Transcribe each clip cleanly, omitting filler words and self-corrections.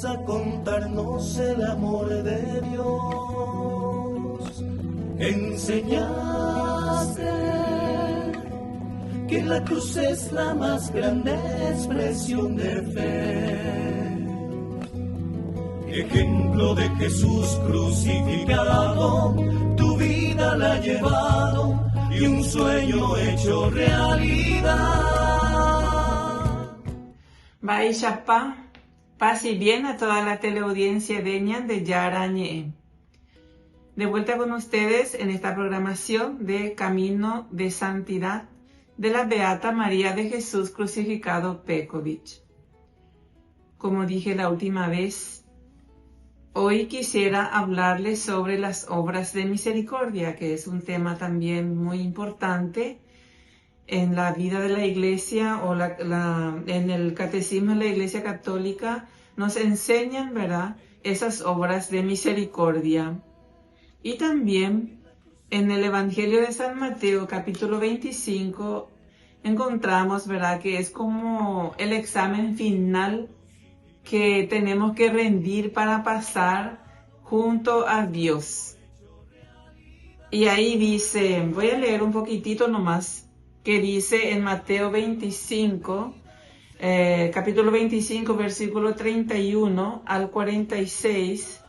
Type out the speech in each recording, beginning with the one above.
a contarnos el amor de Dios. Enseñaste que la cruz es la más grande expresión de fe. Ejemplo de Jesús crucificado, tu vida la ha llevado y un sueño hecho realidad. Baishapa, paz y bien a toda la teleaudiencia de Yarañe. De vuelta con ustedes en esta programación de Camino de Santidad de la Beata María de Jesús Crucificado Pekovic. Como dije la última vez, hoy quisiera hablarles sobre las obras de misericordia, que es un tema también muy importante en la vida de la Iglesia o en el Catecismo de la Iglesia Católica. Nos enseñan, ¿verdad?, esas obras de misericordia. Y también en el Evangelio de San Mateo, capítulo 25, encontramos, ¿verdad?, que es como el examen final que tenemos que rendir para pasar junto a Dios. Y ahí dice, voy a leer un poquitito nomás, que dice en Mateo 25, capítulo 25, versículo 31 al 46,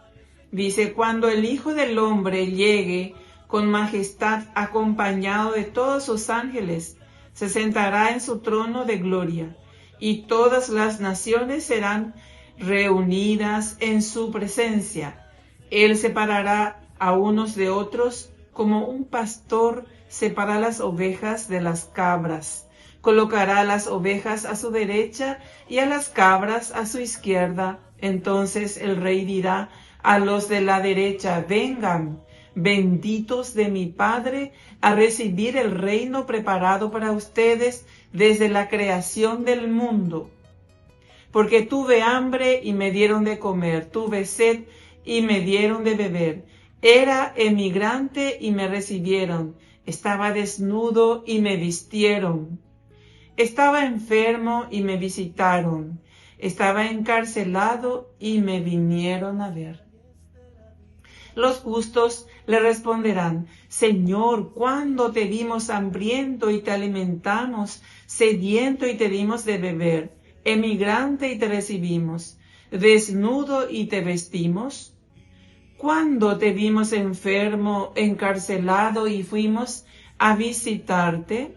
dice, cuando el Hijo del Hombre llegue con majestad acompañado de todos sus ángeles, se sentará en su trono de gloria, y todas las naciones serán reunidas en su presencia. Él separará a unos de otros como un pastor separa las ovejas de las cabras. Colocará las ovejas a su derecha y a las cabras a su izquierda. Entonces el rey dirá a los de la derecha, vengan, benditos de mi Padre, a recibir el reino preparado para ustedes desde la creación del mundo. Porque tuve hambre y me dieron de comer, tuve sed y me dieron de beber, era emigrante y me recibieron, estaba desnudo y me vistieron, estaba enfermo y me visitaron, estaba encarcelado y me vinieron a ver. Los justos le responderán, Señor, ¿cuándo te vimos hambriento y te alimentamos, sediento y te dimos de beber, emigrante y te recibimos, desnudo y te vestimos? ¿Cuándo te vimos enfermo, encarcelado y fuimos a visitarte?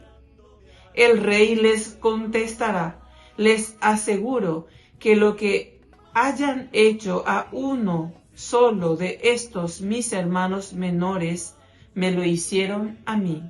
El rey les contestará, les aseguro que lo que hayan hecho a uno solo de estos mis hermanos menores, me lo hicieron a mí.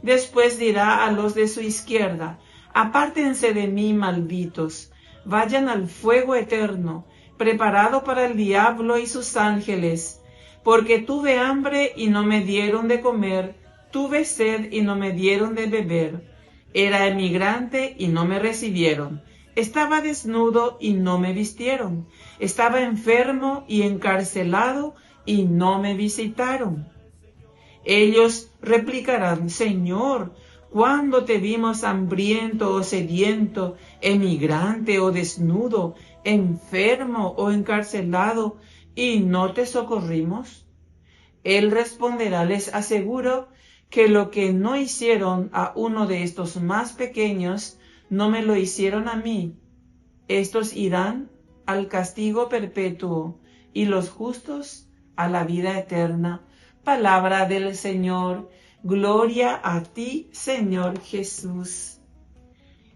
Después dirá a los de su izquierda, apártense de mí, malditos, vayan al fuego eterno, preparado para el diablo y sus ángeles, porque tuve hambre y no me dieron de comer, tuve sed y no me dieron de beber, era emigrante y no me recibieron, estaba desnudo y no me vistieron, estaba enfermo y encarcelado y no me visitaron. Ellos replicarán, Señor, ¿cuándo te vimos hambriento o sediento, emigrante o desnudo, enfermo o encarcelado, y no te socorrimos? Él responderá, les aseguro que lo que no hicieron a uno de estos más pequeños, no me lo hicieron a mí. Estos irán al castigo perpetuo, y los justos a la vida eterna. Palabra del Señor. Gloria a ti, Señor Jesús.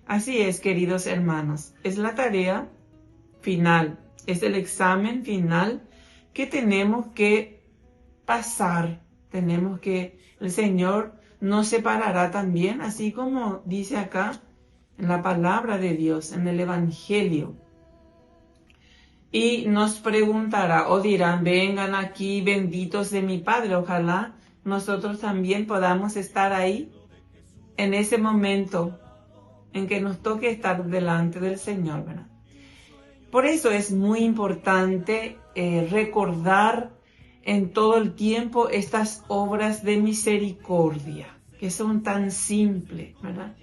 Así es, queridos hermanos, es la tarea final, es el examen final que tenemos que pasar. El Señor nos separará también, así como dice acá en la palabra de Dios, en el Evangelio. Y nos preguntará o dirán, vengan aquí benditos de mi Padre. Ojalá nosotros también podamos estar ahí en ese momento en que nos toque estar delante del Señor, ¿verdad? Por eso es muy importante recordar en todo el tiempo estas obras de misericordia, que son tan simples, ¿verdad?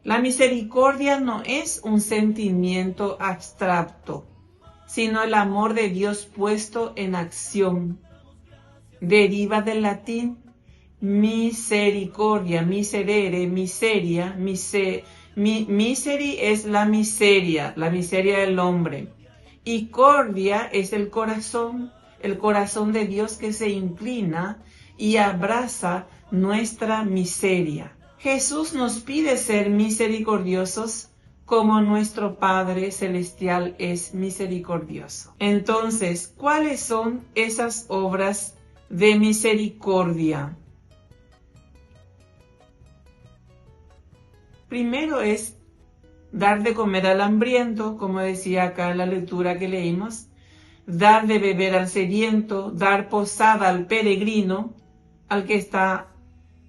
La misericordia no es un sentimiento abstracto, sino el amor de Dios puesto en acción. Deriva del latín misericordia, miserere, miseria, miseri es la miseria del hombre. Y cordia es el corazón de Dios que se inclina y abraza nuestra miseria. Jesús nos pide ser misericordiosos como nuestro Padre Celestial es misericordioso. Entonces, ¿cuáles son esas obras de misericordia? Primero es dar de comer al hambriento, como decía acá en la lectura que leímos, dar de beber al sediento, dar posada al peregrino, al que está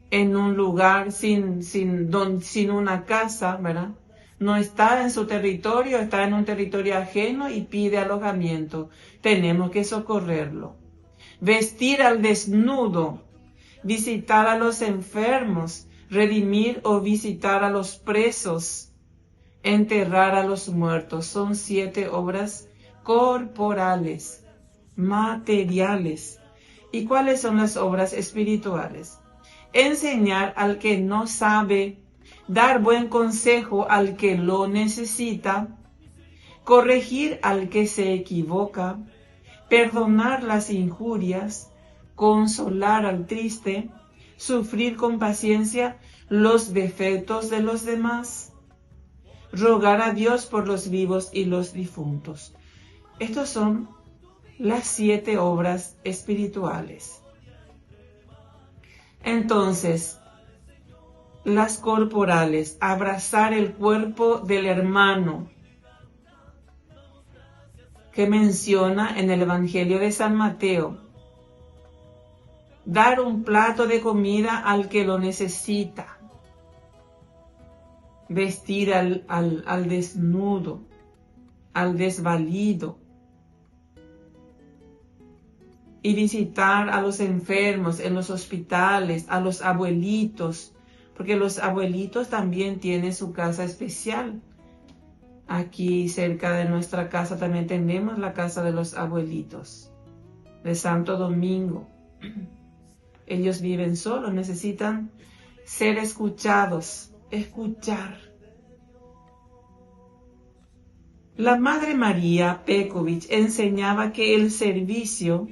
en un lugar sin una casa, ¿verdad? No está en su territorio, está en un territorio ajeno y pide alojamiento. Tenemos que socorrerlo. Vestir al desnudo, visitar a los enfermos, redimir o visitar a los presos, enterrar a los muertos. Son 7 obras corporales, materiales. ¿Y cuáles son las obras espirituales? Enseñar al que no sabe, dar buen consejo al que lo necesita, corregir al que se equivoca, perdonar las injurias, consolar al triste, sufrir con paciencia los defectos de los demás, rogar a Dios por los vivos y los difuntos. Estas son las 7 obras espirituales. Entonces, las corporales, abrazar el cuerpo del hermano, que menciona en el Evangelio de San Mateo. Dar un plato de comida al que lo necesita. Vestir al desnudo, al desvalido. Y visitar a los enfermos en los hospitales, a los abuelitos, porque los abuelitos también tienen su casa especial. Aquí cerca de nuestra casa también tenemos la casa de los abuelitos, de Santo Domingo. Ellos viven solos, necesitan ser escuchados, escuchar. La Madre María Peković enseñaba que el servicio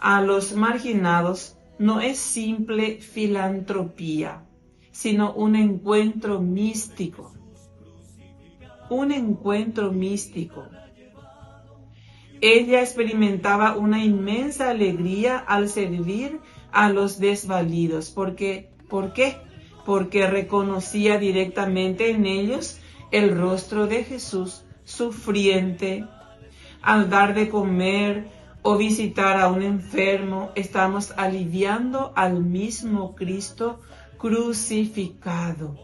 a los marginados no es simple filantropía, sino un encuentro místico. Un encuentro místico. Ella experimentaba una inmensa alegría al servir a los desvalidos. ¿Por qué? Porque reconocía directamente en ellos el rostro de Jesús sufriente. Al dar de comer o visitar a un enfermo, estamos aliviando al mismo Cristo crucificado.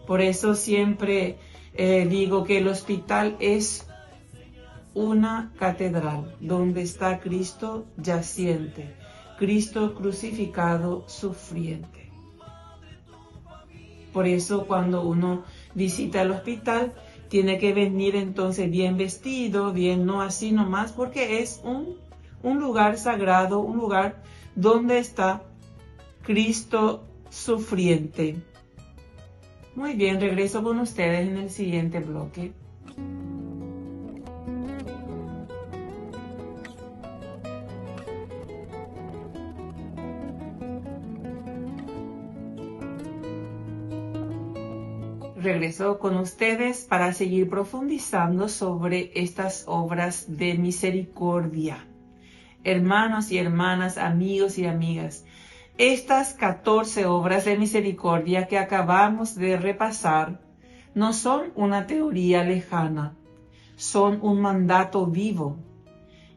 Por eso siempre digo que el hospital es una catedral donde está Cristo yaciente, Cristo crucificado sufriente. Por eso cuando uno visita el hospital tiene que venir entonces bien vestido, bien, no así nomás, porque es un lugar sagrado, un lugar donde está Cristo sufriente. Muy bien, regreso con ustedes en el siguiente bloque. Regreso con ustedes para seguir profundizando sobre estas obras de misericordia. Hermanos y hermanas, amigos y amigas, estas 14 obras de misericordia que acabamos de repasar no son una teoría lejana, son un mandato vivo.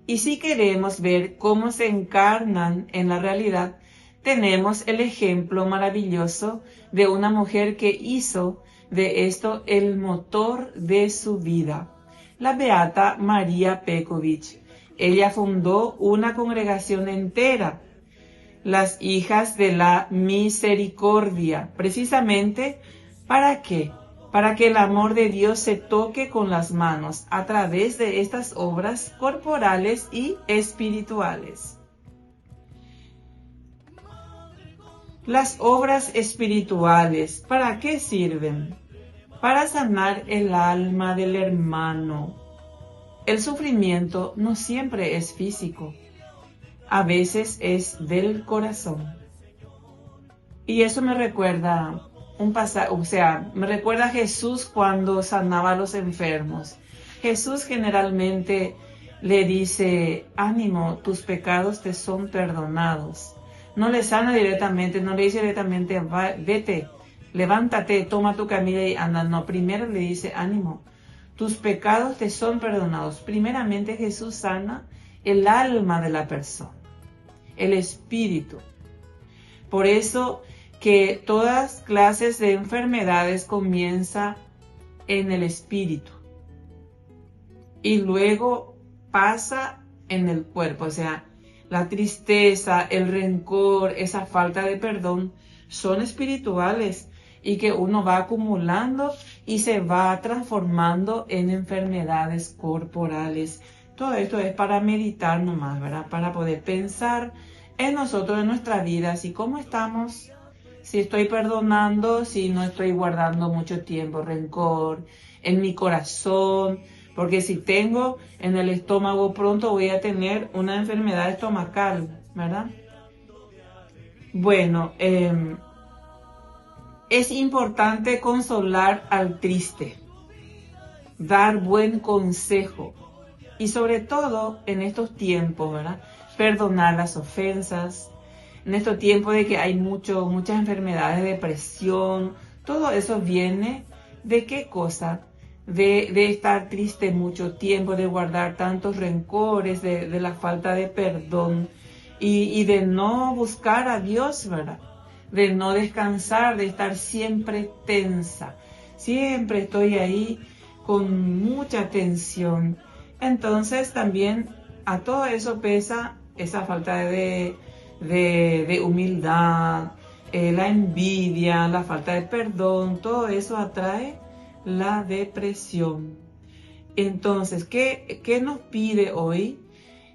Y si queremos ver cómo se encarnan en la realidad, tenemos el ejemplo maravilloso de una mujer que hizo de esto el motor de su vida, la beata María Peković. Ella fundó una congregación entera, las Hijas de la Misericordia, precisamente ¿Para qué? Para que el amor de Dios se toque con las manos a través de estas obras corporales y espirituales. Las obras espirituales, ¿para qué sirven? Para sanar el alma del hermano. El sufrimiento no siempre es físico, a veces es del corazón. Y eso me recuerda un pasaje, me recuerda a Jesús cuando sanaba a los enfermos. Jesús generalmente le dice, ánimo, tus pecados te son perdonados. No le sana directamente, no le dice directamente, vete, levántate, toma tu camilla y anda. No, primero le dice, ánimo, tus pecados te son perdonados. Primeramente Jesús sana el alma de la persona, el espíritu. Por eso que todas clases de enfermedades comienzan en el espíritu y luego pasa en el cuerpo. O sea, la tristeza, el rencor, esa falta de perdón son espirituales y que uno va acumulando y se va transformando en enfermedades corporales. Todo esto es para meditar nomás, ¿verdad? Para poder pensar en nosotros, en nuestra vida, si cómo estamos, si estoy perdonando, si no estoy guardando mucho tiempo rencor en mi corazón, porque si tengo en el estómago pronto voy a tener una enfermedad estomacal, ¿verdad? Bueno, es importante consolar al triste, dar buen consejo y sobre todo en estos tiempos, ¿verdad? Perdonar las ofensas. En estos tiempos de que hay muchas enfermedades, depresión, todo eso viene de qué cosa, de estar triste mucho tiempo, de guardar tantos rencores, de la falta de perdón y de no buscar a Dios, ¿verdad? De no descansar, de estar siempre tensa. Siempre estoy ahí con mucha tensión. Entonces también a todo eso pesa esa falta de humildad, la envidia, la falta de perdón, todo eso atrae la depresión. Entonces, ¿qué nos pide hoy?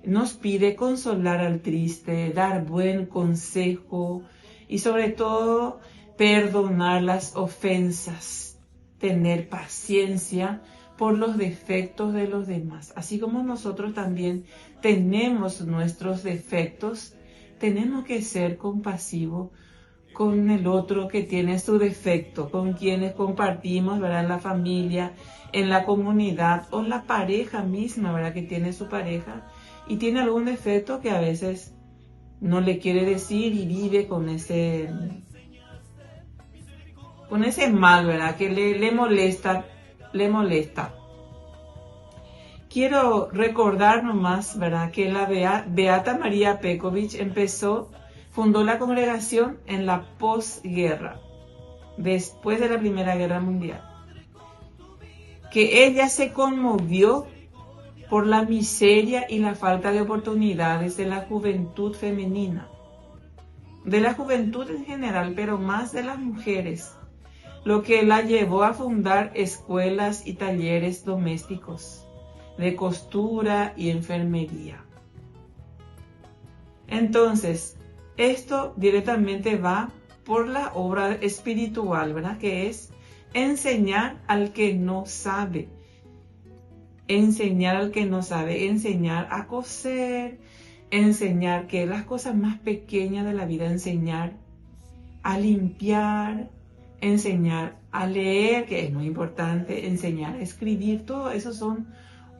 Nos pide consolar al triste, dar buen consejo y sobre todo perdonar las ofensas, tener paciencia por los defectos de los demás. Así como nosotros también tenemos nuestros defectos, tenemos que ser compasivos con el otro que tiene su defecto, con quienes compartimos, ¿verdad? En la familia, en la comunidad o la pareja misma, ¿verdad? Que tiene su pareja y tiene algún defecto que a veces no le quiere decir y vive con ese mal, ¿verdad? Que le molesta. Quiero recordar nomás, ¿verdad? Que la Beata María Peković fundó la congregación en la posguerra, después de la Primera Guerra Mundial. Que ella se conmovió por la miseria y la falta de oportunidades de la juventud femenina, de la juventud en general, pero más de las mujeres, lo que la llevó a fundar escuelas y talleres domésticos de costura y enfermería. Entonces, esto directamente va por la obra espiritual, ¿verdad? Que es enseñar al que no sabe. Enseñar al que no sabe, enseñar a coser, enseñar que las cosas más pequeñas de la vida, enseñar a limpiar, enseñar a leer, que es muy importante, enseñar a escribir, todo eso son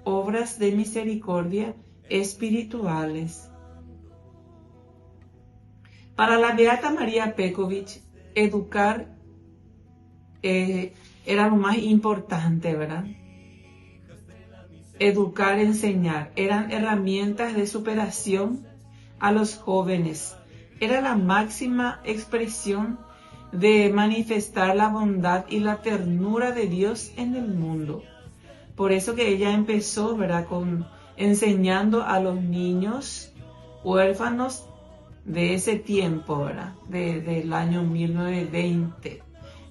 obras de misericordia espirituales. Para la Beata María Peković, educar era lo más importante, ¿verdad? Educar, enseñar, eran herramientas de superación a los jóvenes. Era la máxima expresión de manifestar la bondad y la ternura de Dios en el mundo. Por eso que ella empezó, ¿verdad? Enseñando a los niños huérfanos de ese tiempo, ¿verdad? Del año 1920,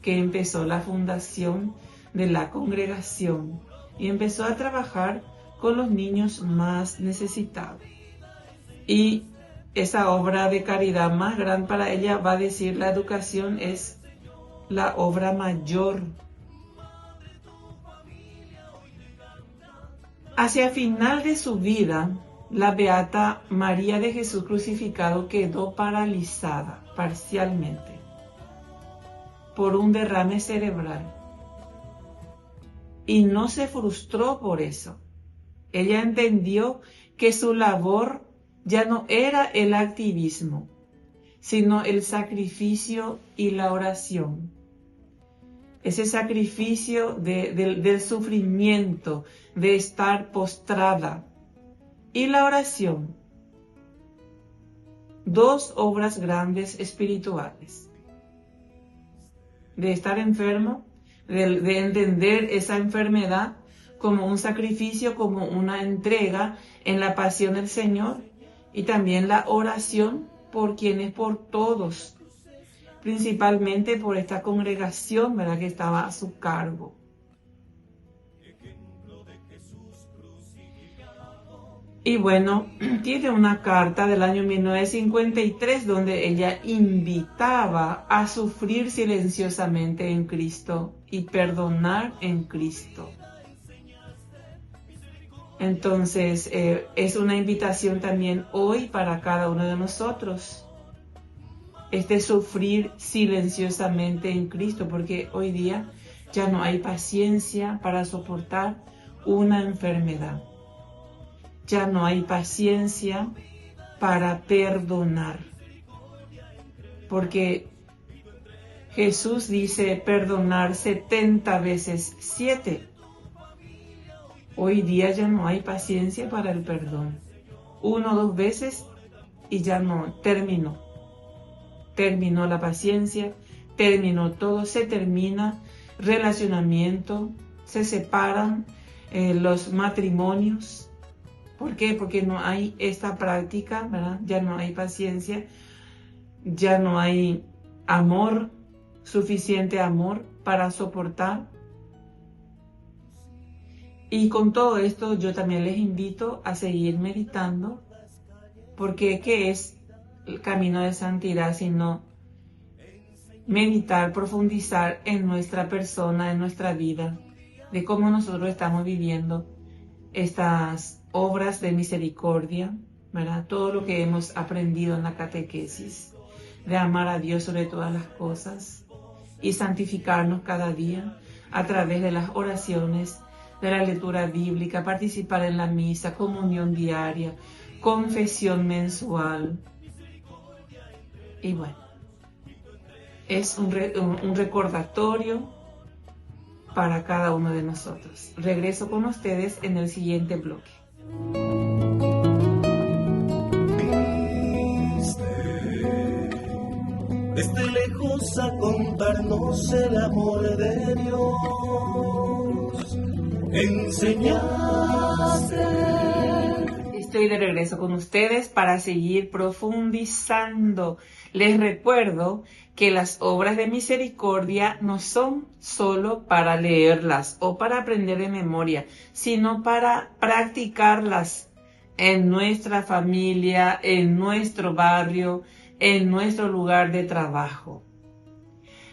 que empezó la fundación de la congregación y empezó a trabajar con los niños más necesitados. Y esa obra de caridad más grande para ella, va a decir, la educación es la obra mayor. Hacia el final de su vida, la Beata María de Jesús Crucificado quedó paralizada parcialmente por un derrame cerebral. Y no se frustró por eso. Ella entendió que su labor ya no era el activismo, sino el sacrificio y la oración. Ese sacrificio del sufrimiento, de estar postrada, y la oración. Dos obras grandes espirituales. De estar enfermo, de entender esa enfermedad como un sacrificio, como una entrega en la pasión del Señor, y también la oración por quienes, por todos, principalmente por esta congregación, ¿verdad?, que estaba a su cargo. Y bueno, tiene una carta del año 1953 donde ella invitaba a sufrir silenciosamente en Cristo y perdonar en Cristo. Entonces, es una invitación también hoy para cada uno de nosotros. Sufrir silenciosamente en Cristo, porque hoy día ya no hay paciencia para soportar una enfermedad. Ya no hay paciencia para perdonar. Porque Jesús dice perdonar 70 veces 7. Hoy día ya no hay paciencia para el perdón. 1 o 2 veces y ya no, terminó. Terminó la paciencia, terminó todo, se termina relacionamiento, se separan los matrimonios. ¿Por qué? Porque no hay esta práctica, ¿verdad? Ya no hay paciencia, ya no hay amor, suficiente amor para soportar. Y con todo esto yo también les invito a seguir meditando, porque ¿qué es el camino de santidad sino meditar, profundizar en nuestra persona, en nuestra vida, de cómo nosotros estamos viviendo estas obras de misericordia, ¿verdad? Todo lo que hemos aprendido en la catequesis, de amar a Dios sobre todas las cosas y santificarnos cada día a través de las oraciones, de la lectura bíblica, participar en la misa, comunión diaria, confesión mensual. Y bueno, es un recordatorio para cada uno de nosotros. Regreso con ustedes en el siguiente bloque. Desde lejos a contarnos el amor de Dios, enseñaste. Estoy de regreso con ustedes para seguir profundizando. Les recuerdo que las obras de misericordia no son solo para leerlas o para aprender de memoria, sino para practicarlas en nuestra familia, en nuestro barrio, en nuestro lugar de trabajo.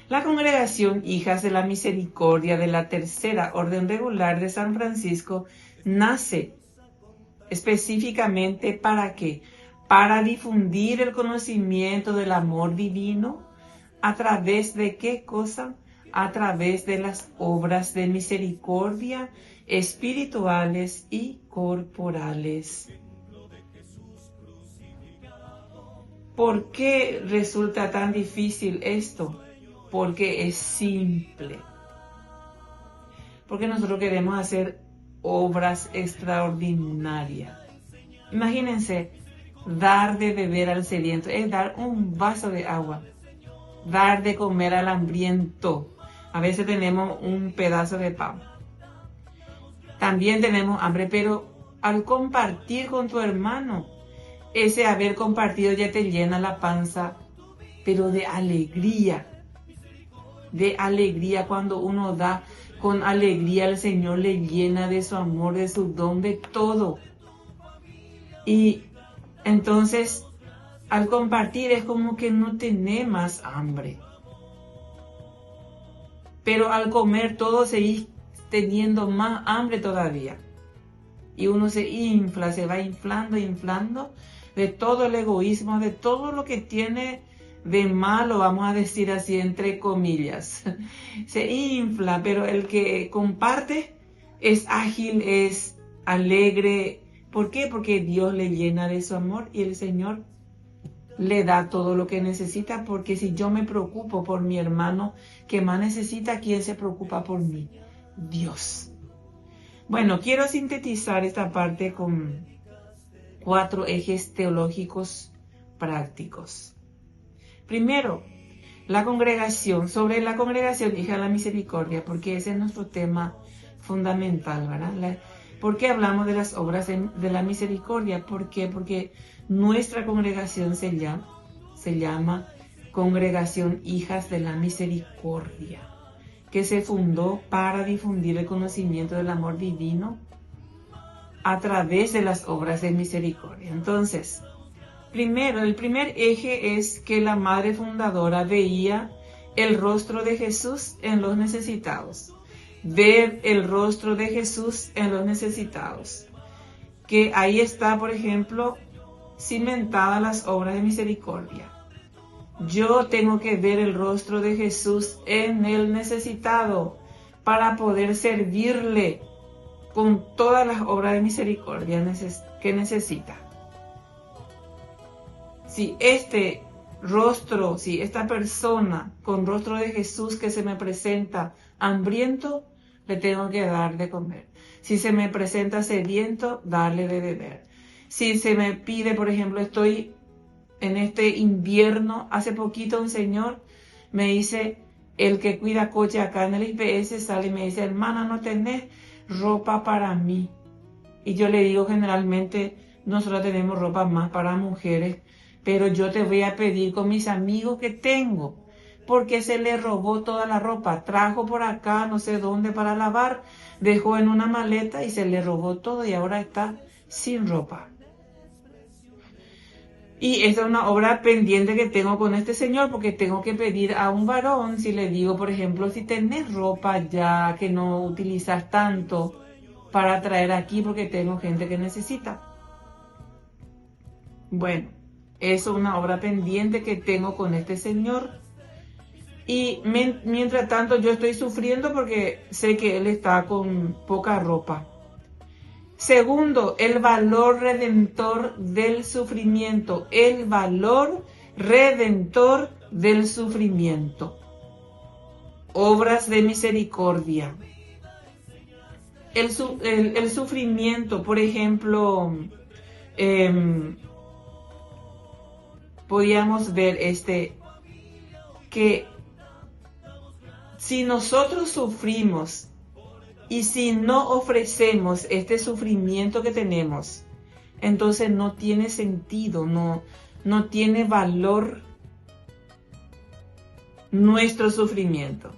La congregación Hijas de la Misericordia de la Tercera Orden Regular de San Francisco nace específicamente ¿para qué? Para difundir el conocimiento del amor divino a través de ¿qué cosa? A través de las obras de misericordia espirituales y corporales. ¿Por qué resulta tan difícil esto? Porque es simple. Porque nosotros queremos hacer obras extraordinarias. Imagínense, dar de beber al sediento es dar un vaso de agua, dar de comer al hambriento. A veces tenemos un pedazo de pan. También tenemos hambre, pero al compartir con tu hermano, ese haber compartido ya te llena la panza, pero de alegría, de alegría. Cuando uno da con alegría, el Señor le llena de su amor, de su don, de todo. Y entonces, al compartir es como que no tenés más hambre. Pero al comer todo seguís teniendo más hambre todavía. Y uno se infla, se va inflando de todo el egoísmo, de todo lo que tiene de malo, vamos a decir así, entre comillas. Se infla, pero el que comparte es ágil, es alegre. ¿Por qué? Porque Dios le llena de su amor y el Señor le da todo lo que necesita, porque si yo me preocupo por mi hermano que más necesita, ¿quién se preocupa por mí? Dios. Bueno, quiero sintetizar esta parte con 4 ejes teológicos prácticos. Primero, la congregación, sobre la congregación Hija de la Misericordia, porque ese es nuestro tema fundamental, ¿verdad? ¿Por qué hablamos de las obras de la misericordia? ¿Por qué? Porque nuestra congregación se llama Congregación Hijas de la Misericordia, que se fundó para difundir el conocimiento del amor divino a través de las obras de misericordia. Entonces, primero, el primer eje es que la madre fundadora veía el rostro de Jesús en los necesitados. Ver el rostro de Jesús en los necesitados. Que ahí está, por ejemplo, cimentadas las obras de misericordia. Yo tengo que ver el rostro de Jesús en el necesitado para poder servirle con todas las obras de misericordia que necesita. Si este rostro, si esta persona con rostro de Jesús que se me presenta hambriento, le tengo que dar de comer. Si se me presenta sediento, darle de beber. Si se me pide, por ejemplo, estoy en este invierno, hace poquito un señor me dice, el que cuida coche acá en el IPS sale y me dice, hermana, ¿no tenés ropa para mí? Y yo le digo, generalmente nosotros tenemos ropa más para mujeres, pero yo te voy a pedir con mis amigos que tengo, porque se le robó toda la ropa, trajo por acá no sé dónde para lavar, dejó en una maleta y se le robó todo y ahora está sin ropa. Y esta es una obra pendiente que tengo con este señor, porque tengo que pedir a un varón, si le digo, por ejemplo, si tenés ropa ya que no utilizas tanto, para traer aquí porque tengo gente que necesita. Bueno, eso es una obra pendiente que tengo con este señor. Y mientras tanto yo estoy sufriendo porque sé que él está con poca ropa. Segundo, el valor redentor del sufrimiento. El valor redentor del sufrimiento. Obras de misericordia. El sufrimiento, por ejemplo, podíamos ver que si nosotros sufrimos y si no ofrecemos este sufrimiento que tenemos, entonces no tiene sentido, no tiene valor nuestro sufrimiento.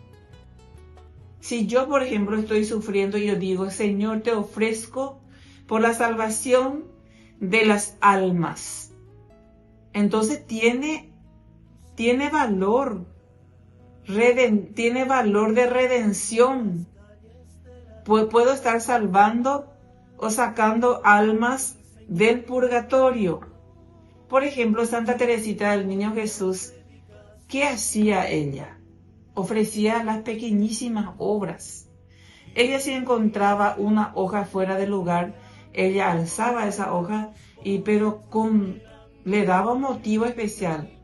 Si yo, por ejemplo, estoy sufriendo y yo digo, Señor, te ofrezco por la salvación de las almas, entonces tiene valor, tiene valor de redención. Puedo estar salvando o sacando almas del purgatorio. Por ejemplo, Santa Teresita del Niño Jesús, ¿qué hacía ella? Ofrecía las pequeñísimas obras. Ella si encontraba una hoja fuera de lugar, ella alzaba esa hoja, pero le daba un motivo especial.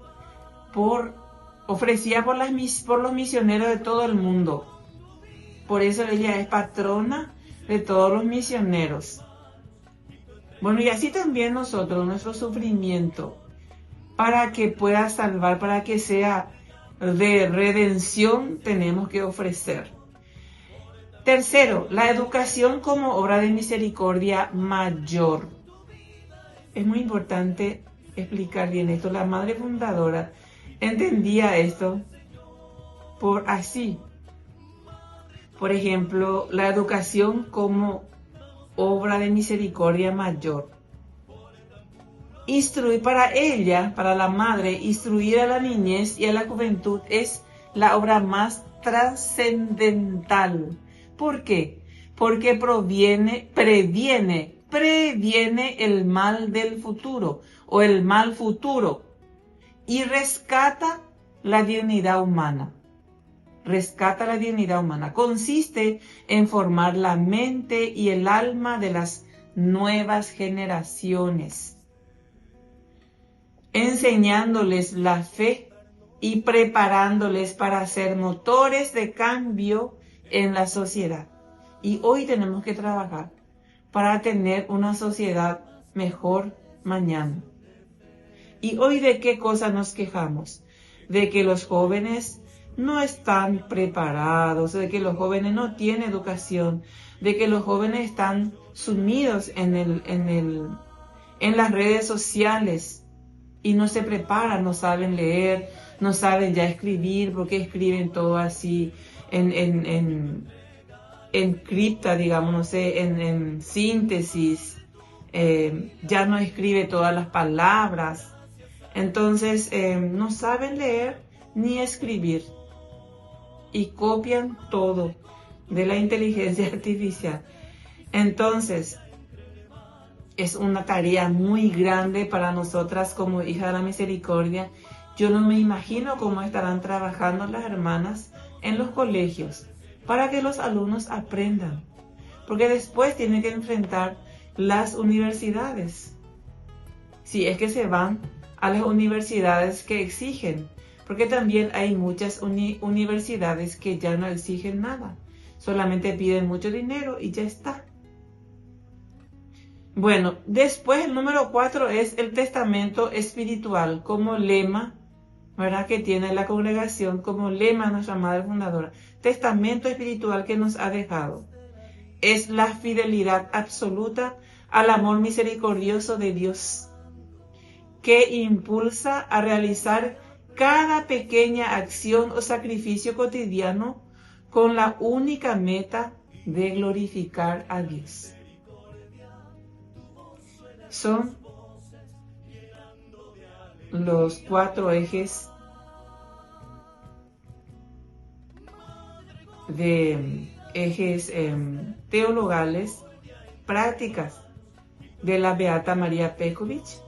Ofrecía por los misioneros de todo el mundo. Por eso ella es patrona de todos los misioneros. Bueno, y así también nosotros, nuestro sufrimiento, para que pueda salvar, para que sea de redención, tenemos que ofrecer. Tercero, la educación como obra de misericordia mayor. Es muy importante explicar bien esto. La madre fundadora entendía esto por ejemplo, la educación como obra de misericordia mayor. Instruir para ella, para la madre, instruir a la niñez y a la juventud es la obra más trascendental. ¿Por qué? Porque previene el mal del futuro o el mal futuro y rescata la dignidad humana. Rescata la dignidad humana. Consiste en formar la mente y el alma de las nuevas generaciones, enseñándoles la fe y preparándoles para ser motores de cambio en la sociedad. Y hoy tenemos que trabajar para tener una sociedad mejor mañana. Y hoy, ¿de qué cosa nos quejamos? De que los jóvenes no están preparados, de que los jóvenes no tienen educación, de que los jóvenes están sumidos en las redes sociales y no se preparan, no saben leer, no saben ya escribir, porque escriben todo así en cripta, digamos, no sé, en síntesis, ya no escribe todas las palabras. Entonces no saben leer ni escribir y copian todo de la inteligencia artificial. Entonces es una tarea muy grande para nosotras como hijas de la misericordia. Yo no me imagino cómo estarán trabajando las hermanas en los colegios para que los alumnos aprendan, porque después tienen que enfrentar las universidades, si es que se van a las universidades que exigen, porque también hay muchas universidades que ya no exigen nada, solamente piden mucho dinero y ya está. Bueno, después el número 4 es el testamento espiritual como lema, ¿verdad? Que tiene la congregación como lema nuestra Madre Fundadora. Testamento espiritual que nos ha dejado. Es la fidelidad absoluta al amor misericordioso de Dios, que impulsa a realizar cada pequeña acción o sacrificio cotidiano con la única meta de glorificar a Dios. Son los 4 ejes teologales, prácticas de la Beata María Petković,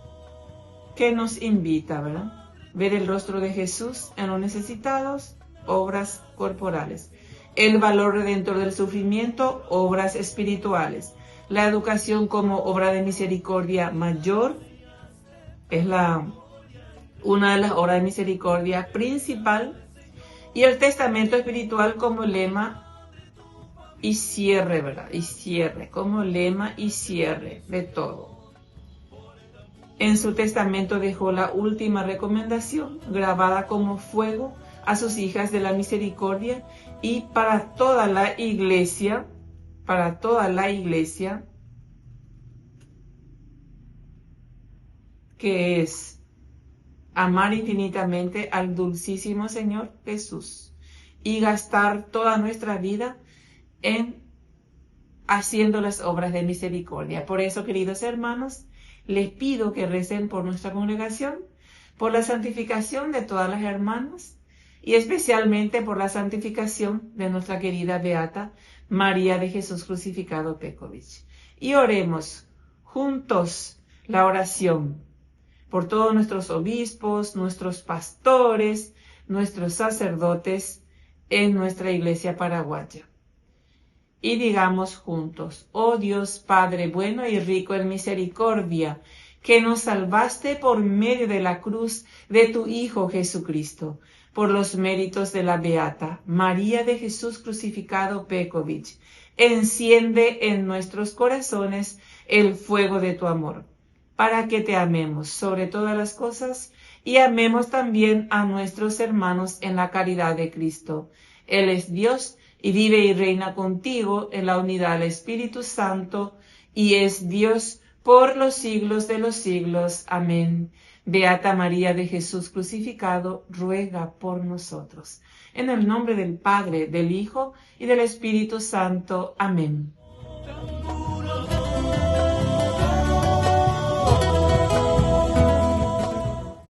que nos invita, ¿verdad? Ver el rostro de Jesús en los necesitados, obras corporales. El valor redentor del sufrimiento, obras espirituales. La educación como obra de misericordia mayor es una de las obras de misericordia principal. Y el testamento espiritual como lema y cierre, ¿verdad? Y cierre, como lema y cierre de todo. En su testamento dejó la última recomendación, grabada como fuego a sus hijas de la misericordia y para toda la iglesia, que es amar infinitamente al dulcísimo Señor Jesús y gastar toda nuestra vida en haciendo las obras de misericordia. Por eso, queridos hermanos, les pido que recen por nuestra congregación, por la santificación de todas las hermanas y especialmente por la santificación de nuestra querida Beata María de Jesús Crucificado Petković. Y oremos juntos la oración por todos nuestros obispos, nuestros pastores, nuestros sacerdotes en nuestra iglesia paraguaya. Y digamos juntos: oh Dios Padre bueno y rico en misericordia, que nos salvaste por medio de la cruz de tu Hijo Jesucristo, por los méritos de la Beata María de Jesús Crucificado Petković, enciende en nuestros corazones el fuego de tu amor, para que te amemos sobre todas las cosas y amemos también a nuestros hermanos en la caridad de Cristo. Él es Dios y vive y reina contigo en la unidad del Espíritu Santo y es Dios por los siglos de los siglos. Amén. Beata María de Jesús crucificado, ruega por nosotros. En el nombre del Padre, del Hijo y del Espíritu Santo. Amén.